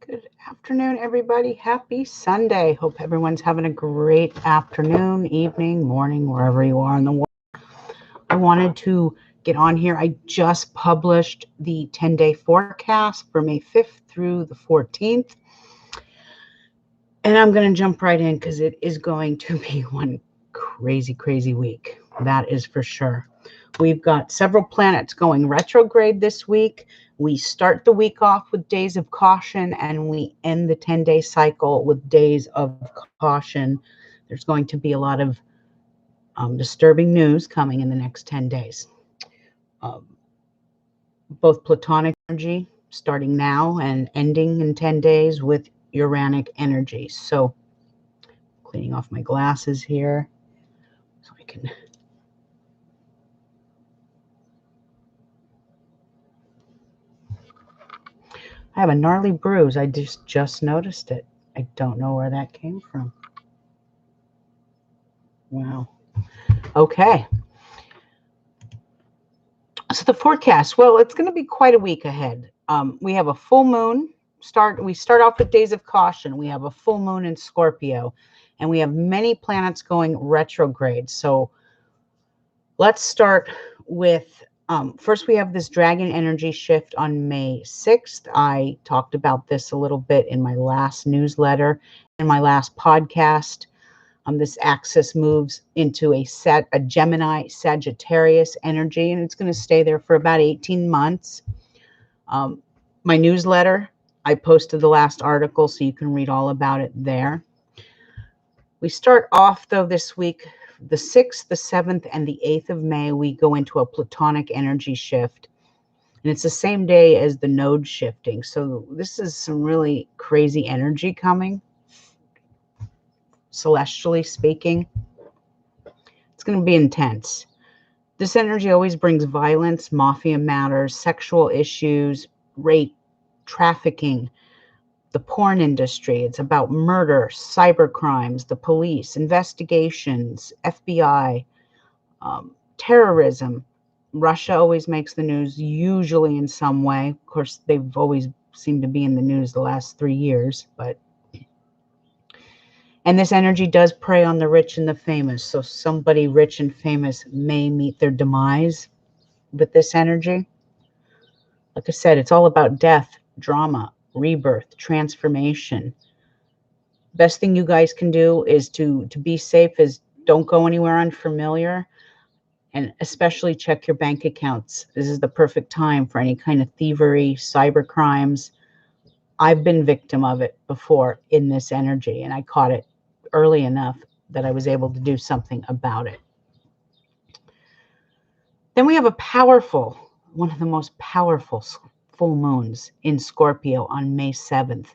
Good afternoon, everybody. Happy Sunday. Hope everyone's having a great afternoon, evening, morning, wherever you are in the world. I wanted to get on here. I just published the 10-day forecast for May 5th through the 14th. And I'm going to jump right in because it is going to be one crazy week. That is for sure. We've got several planets going retrograde this week. We start the week off with days of caution and we end the 10-day cycle with days of caution. There's going to be a lot of disturbing news coming in the next 10 days. Both platonic energy starting now and ending in 10 days with Uranic energy. So cleaning off my glasses here so I can... I have a gnarly bruise. I just noticed it. I don't know where that came from. Wow. Okay. So the forecast, well, it's going to be quite a week ahead. We have a full moon. We start off with days of caution. We have a full moon in Scorpio, and we have many planets going retrograde. So let's start with first, we have this dragon energy shift on May 6th. I talked about this a little bit in my last newsletter and my last podcast. This axis moves into a Gemini Sagittarius energy, and it's going to stay there for about 18 months. My newsletter, I posted the last article, so you can read all about it there. We start off, though, this week, the 6th, the 7th, and the 8th of May, we go into a platonic energy shift. And it's the same day as the node shifting. So this is some really crazy energy coming, celestially speaking. It's going to be intense. This energy always brings violence, mafia matters, sexual issues, rape, trafficking, the porn industry. It's about murder, cyber crimes, the police, investigations, FBI, terrorism. Russia always makes the news, usually in some way. Of course, they've always seemed to be in the news the last 3 years, and this energy does prey on the rich and the famous. So somebody rich and famous may meet their demise with this energy. Like I said, it's all about death, drama, rebirth, transformation. Best thing you guys can do is to be safe is don't go anywhere unfamiliar, and especially check your bank accounts. This is the perfect time for any kind of thievery, cyber crimes. I've been victim of it before in this energy, and I caught it early enough that I was able to do something about it. Then we have one of the most powerful full moons in Scorpio on May 7th.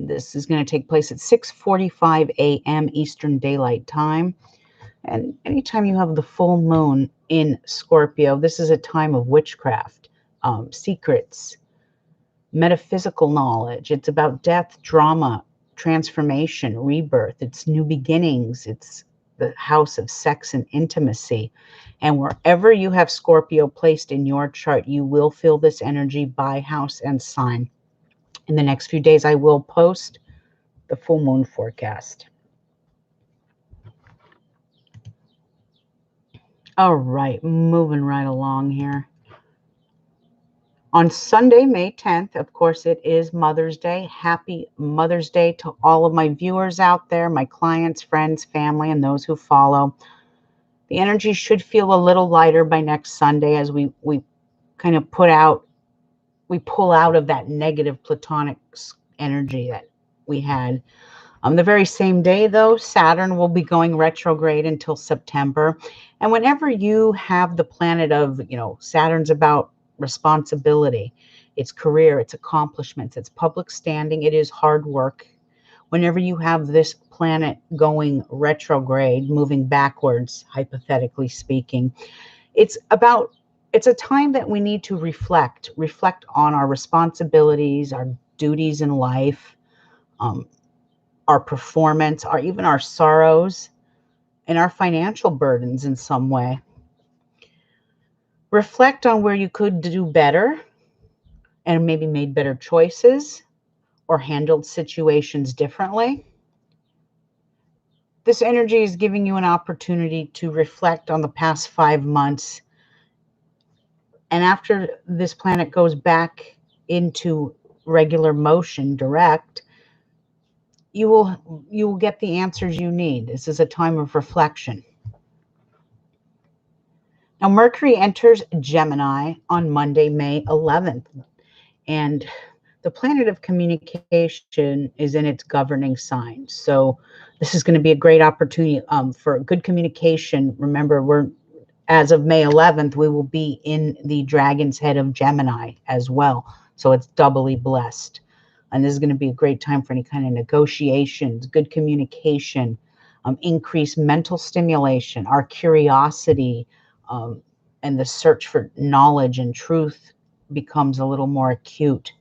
This is going to take place at 6:45 a.m. Eastern Daylight Time. And anytime you have the full moon in Scorpio, this is a time of witchcraft, secrets, metaphysical knowledge. It's about death, drama, transformation, rebirth. It's new beginnings. It's the house of sex and intimacy. And wherever you have Scorpio placed in your chart, you will feel this energy by house and sign. In the next few days, I will post the full moon forecast. All right, moving right along here. On Sunday, May 10th, of course, it is Mother's Day. Happy Mother's Day to all of my viewers out there, my clients, friends, family, and those who follow. The energy should feel a little lighter by next Sunday as we kind of pull out of that negative platonic energy that we had. On the very same day, though, Saturn will be going retrograde until September. And whenever you have the planet of, Saturn's about responsibility, it's career, it's accomplishments, it's public standing, it is hard work. Whenever you have this planet going retrograde, moving backwards, hypothetically speaking, it's a time that we need to reflect on our responsibilities, our duties in life, our performance, even our sorrows, and our financial burdens in some way. Reflect on where you could do better and maybe made better choices, or handled situations differently. This energy is giving you an opportunity to reflect on the past 5 months. And after this planet goes back into regular motion, direct, you will get the answers you need. This is a time of reflection. Now, Mercury enters Gemini on Monday, May 11th, and the planet of communication is in its governing sign. So this is going to be a great opportunity for good communication. Remember, as of May 11th, we will be in the dragon's head of Gemini as well. So it's doubly blessed. And this is going to be a great time for any kind of negotiations, good communication, increased mental stimulation, our curiosity, and the search for knowledge and truth becomes a little more acute.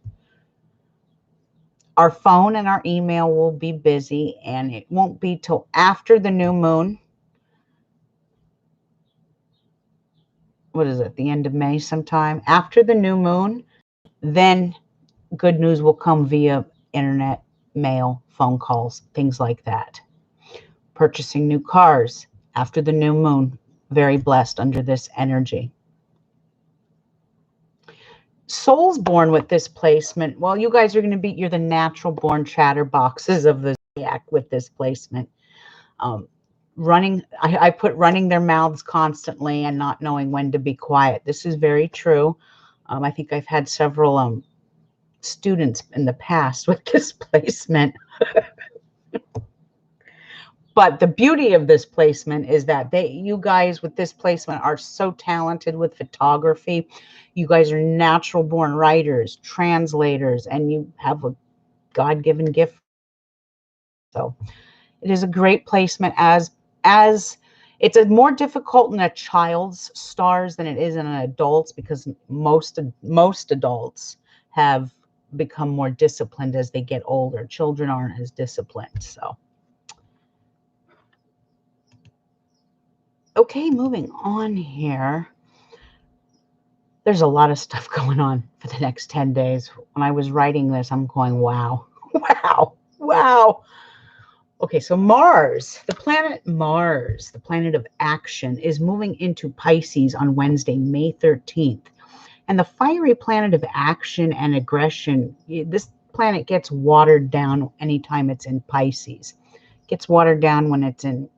Our phone and our email will be busy, and it won't be till after the new moon. What is it? The end of May sometime. After the new moon, then good news will come via internet, mail, phone calls, things like that. Purchasing new cars after the new moon. Very blessed under this energy. Souls born with this placement, well, you guys are going to be, you're the natural born chatterboxes of the zodiac with this placement. I put running their mouths constantly and not knowing when to be quiet. This is very true. I think I've had several students in the past with this placement. But the beauty of this placement is that you guys with this placement are so talented with photography. You guys are natural born writers, translators, and you have a God-given gift. So it is a great placement as it's more difficult in a child's stars than it is in an adult's, because most adults have become more disciplined as they get older. Children aren't as disciplined. So okay, moving on here. There's a lot of stuff going on for the next 10 days. When I was writing this, I'm going, wow, wow, wow. Okay, so Mars, the planet Mars, the planet of action, is moving into Pisces on Wednesday, May 13th. And the fiery planet of action and aggression, this planet gets watered down anytime it's in Pisces. It gets watered down when it's in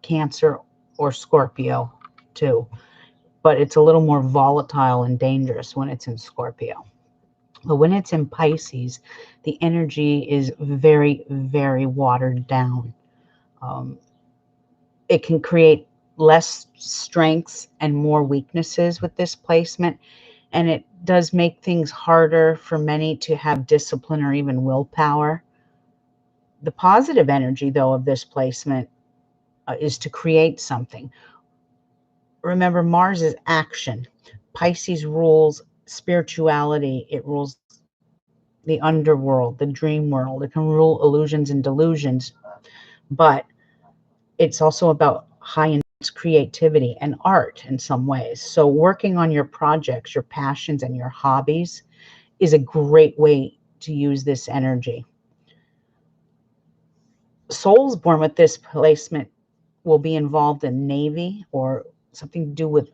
Cancer or Scorpio too. But it's a little more volatile and dangerous when it's in Scorpio. But when it's in Pisces, the energy is very, very watered down. It can create less strengths and more weaknesses with this placement. And it does make things harder for many to have discipline or even willpower. The positive energy, though, of this placement is to create something. Remember, Mars is action. Pisces rules spirituality. It rules the underworld, the dream world. It can rule illusions and delusions, but it's also about high creativity and art in some ways. So working on your projects, your passions, and your hobbies is a great way to use this energy. Souls born with this placement will be involved in Navy or something to do with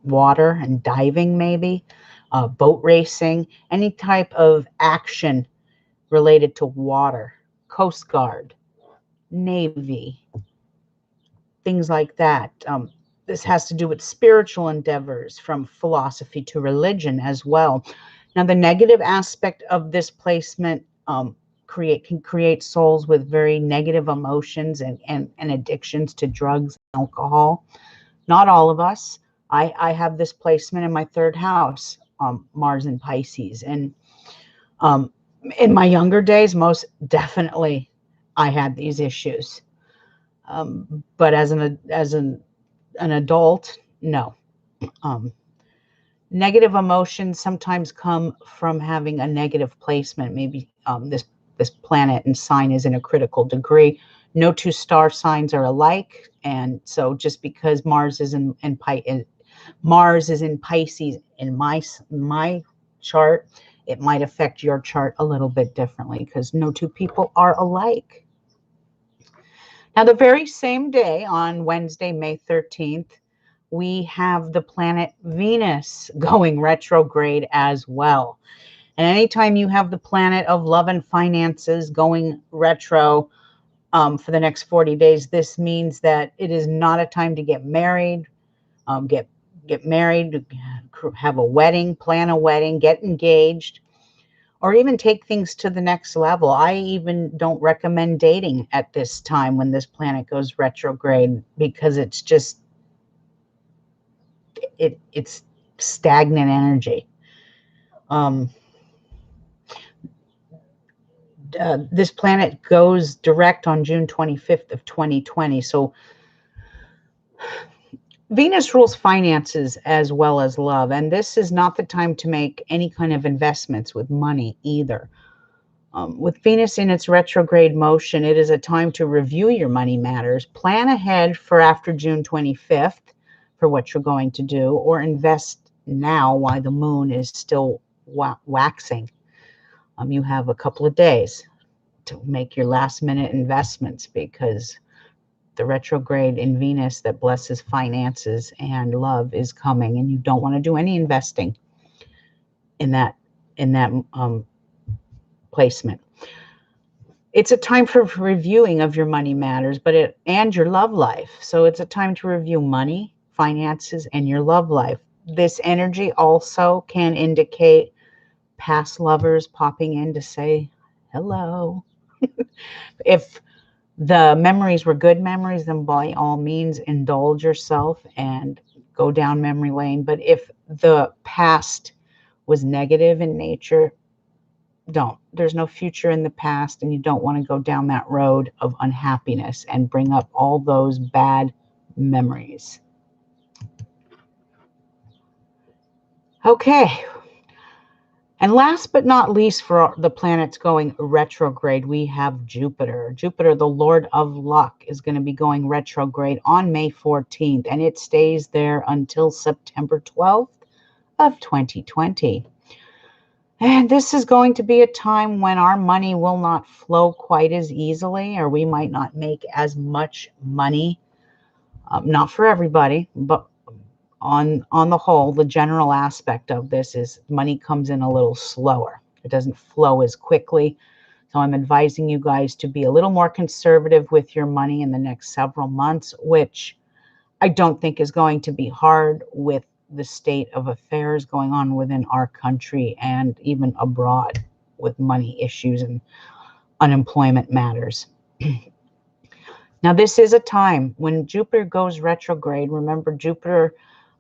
water and diving, maybe boat racing, any type of action related to water, Coast Guard, Navy, things like that. This has to do with spiritual endeavors, from philosophy to religion as well. Now, the negative aspect of this placement can create souls with very negative emotions and addictions to drugs and alcohol. Not all of us. I have this placement in my third house, Mars in Pisces. And in my younger days, most definitely I had these issues. But as an adult, no. Negative emotions sometimes come from having a negative placement. Maybe this planet and sign is in a critical degree. No two star signs are alike, and so just because Mars is in Pisces in my chart, it might affect your chart a little bit differently because no two people are alike. Now, the very same day, on Wednesday, May 13th, we have the planet Venus going retrograde as well. And anytime you have the planet of love and finances going retro for the next 40 days, this means that it is not a time to get married, get married, have a wedding, plan a wedding, get engaged, or even take things to the next level. I even don't recommend dating at this time when this planet goes retrograde, because it's just, it's stagnant energy. This planet goes direct on June 25th of 2020. So Venus rules finances as well as love. And this is not the time to make any kind of investments with money either. With Venus in its retrograde motion, it is a time to review your money matters, plan ahead for after June 25th for what you're going to do, or invest now while the moon is still waxing. You have a couple of days to make your last minute investments, because the retrograde in Venus that blesses finances and love is coming, and you don't want to do any investing in that placement. It's a time for reviewing of your money matters, and your love life. So it's a time to review money, finances, and your love life. This energy also can indicate past lovers popping in to say hello. If the memories were good memories, then by all means indulge yourself and go down memory lane. But if the past was negative in nature, don't. There's no future in the past, and you don't want to go down that road of unhappiness and bring up all those bad memories. Okay. And last but not least, for the planets going retrograde, we have Jupiter. Jupiter, the Lord of Luck, is going to be going retrograde on May 14th, and it stays there until September 12th of 2020. And this is going to be a time when our money will not flow quite as easily, or we might not make as much money. Not for everybody, but on the whole, the general aspect of this is money comes in a little slower. It doesn't flow as quickly. So I'm advising you guys to be a little more conservative with your money in the next several months, which I don't think is going to be hard with the state of affairs going on within our country and even abroad with money issues and unemployment matters. Now, this is a time when Jupiter goes retrograde. Remember, Jupiter,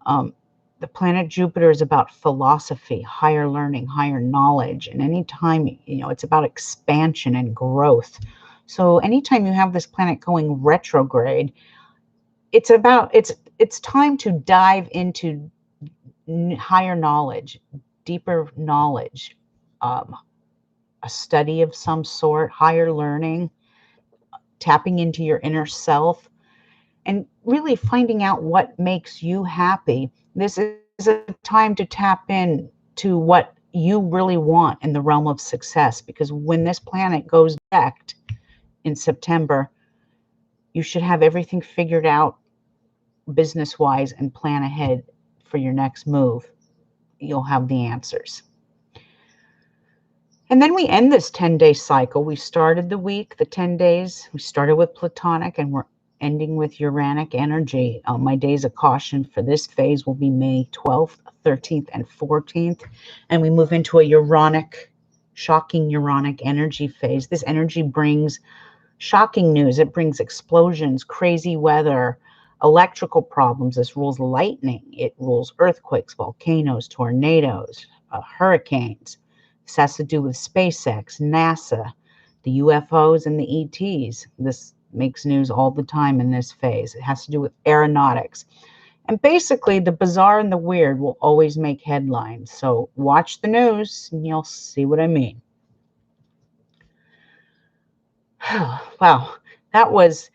the planet Jupiter is about philosophy, higher learning, higher knowledge. And anytime, it's about expansion and growth. So anytime you have this planet going retrograde, it's time to dive into higher knowledge, deeper knowledge, a study of some sort, higher learning, tapping into your inner self, and really finding out what makes you happy. This is a time to tap in to what you really want in the realm of success, because when this planet goes direct in September, you should have everything figured out business-wise and plan ahead for your next move. You'll have the answers. And then we end this 10-day cycle. We started the week, the 10 days. We started with Platonic, and we're ending with Uranic energy. My days of caution for this phase will be May 12th, 13th, and 14th. And we move into a shocking Uranic energy phase. This energy brings shocking news. It brings explosions, crazy weather, electrical problems. This rules lightning. It rules earthquakes, volcanoes, tornadoes, hurricanes. This has to do with SpaceX, NASA, the UFOs, and the ETs. This makes news all the time in this phase. It has to do with aeronautics. And basically, the bizarre and the weird will always make headlines. So watch the news, and you'll see what I mean. Wow, that was...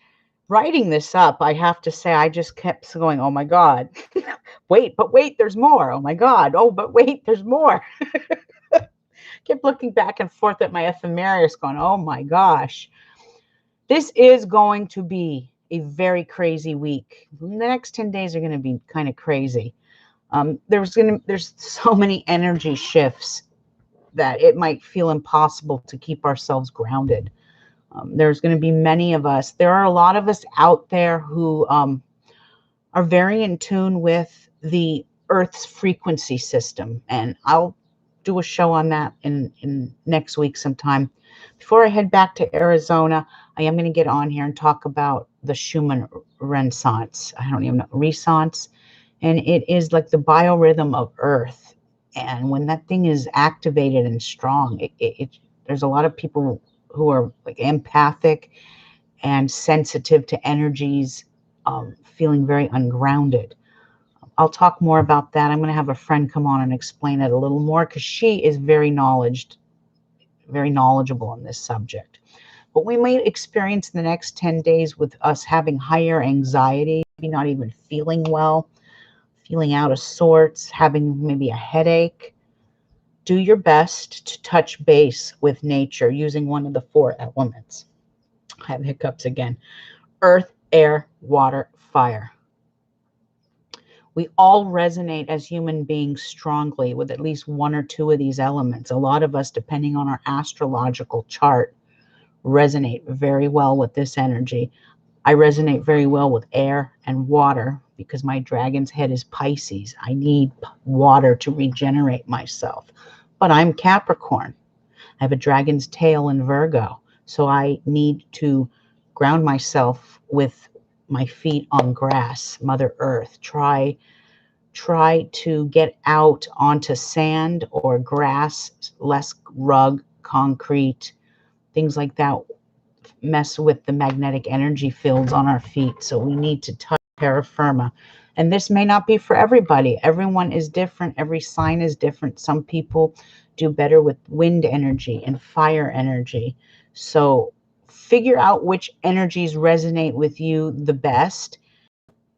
Writing this up, I have to say, I just kept going, oh my God, wait, there's more. Oh my God, oh, but wait, there's more. kept looking back and forth at my ephemeris going, oh my gosh. This is going to be a very crazy week. The next 10 days are going to be kind of crazy. There's so many energy shifts that it might feel impossible to keep ourselves grounded. There's going to be many of us. There are a lot of us out there who are very in tune with the Earth's frequency system. And I'll do a show on that in next week sometime. Before I head back to Arizona, I am going to get on here and talk about the Schumann Renaissance. I don't even know, Renaissance. And it is like the biorhythm of Earth. And when that thing is activated and strong, there's a lot of people who are like empathic and sensitive to energies, feeling very ungrounded. I'll talk more about that. I'm going to have a friend come on and explain it a little more because she is very knowledgeable on this subject. But we might experience the next 10 days with us having higher anxiety, maybe not even feeling well, feeling out of sorts, having maybe a headache. Do your best to touch base with nature using one of the 4 elements. I have hiccups again. Earth, air, water, fire. We all resonate as human beings strongly with at least 1 or 2 of these elements. A lot of us, depending on our astrological chart, resonate very well with this energy. I resonate very well with air and water because my dragon's head is Pisces. I need water to regenerate myself. But I'm Capricorn. I have a dragon's tail in Virgo. So I need to ground myself with my feet on grass, Mother Earth. Try to get out onto sand or grass, less rug, concrete, things like that mess with the magnetic energy fields on our feet. So we need to touch terra firma. And this may not be for everybody. Everyone is different. Every sign is different. Some people do better with wind energy and fire energy. So figure out which energies resonate with you the best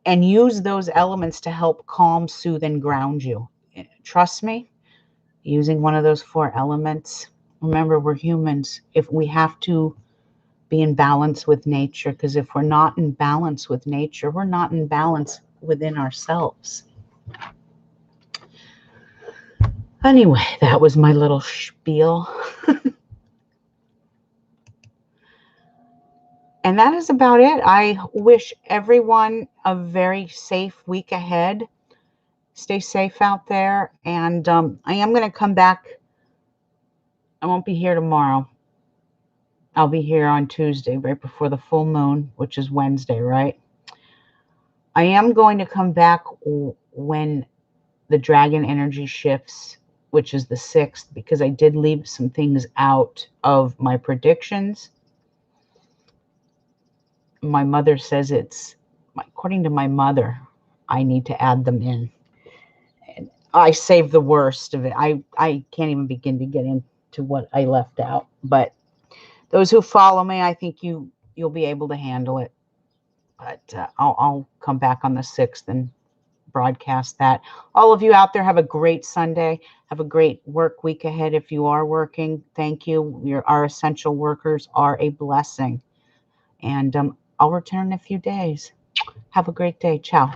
and use those elements to help calm, soothe, and ground you. Trust me, using one of those 4 elements. Remember, we're humans. If we have to be in balance with nature, because if we're not in balance with nature, we're not in balance within ourselves. Anyway, that was my little spiel. And that is about it. I wish everyone a very safe week ahead. Stay safe out there. And I am going to come back. I won't be here tomorrow. I'll be here on Tuesday, right before the full moon, which is Wednesday, right? I am going to come back when the dragon energy shifts, which is the 6th, because I did leave some things out of my predictions. My mother says according to my mother, I need to add them in. And I saved the worst of it. I can't even begin to get into what I left out. But those who follow me, I think you'll be able to handle it. But I'll come back on the 6th and broadcast that. All of you out there, have a great Sunday. Have a great work week ahead. If you are working, thank you. Our essential workers are a blessing. And I'll return in a few days. Have a great day. Ciao.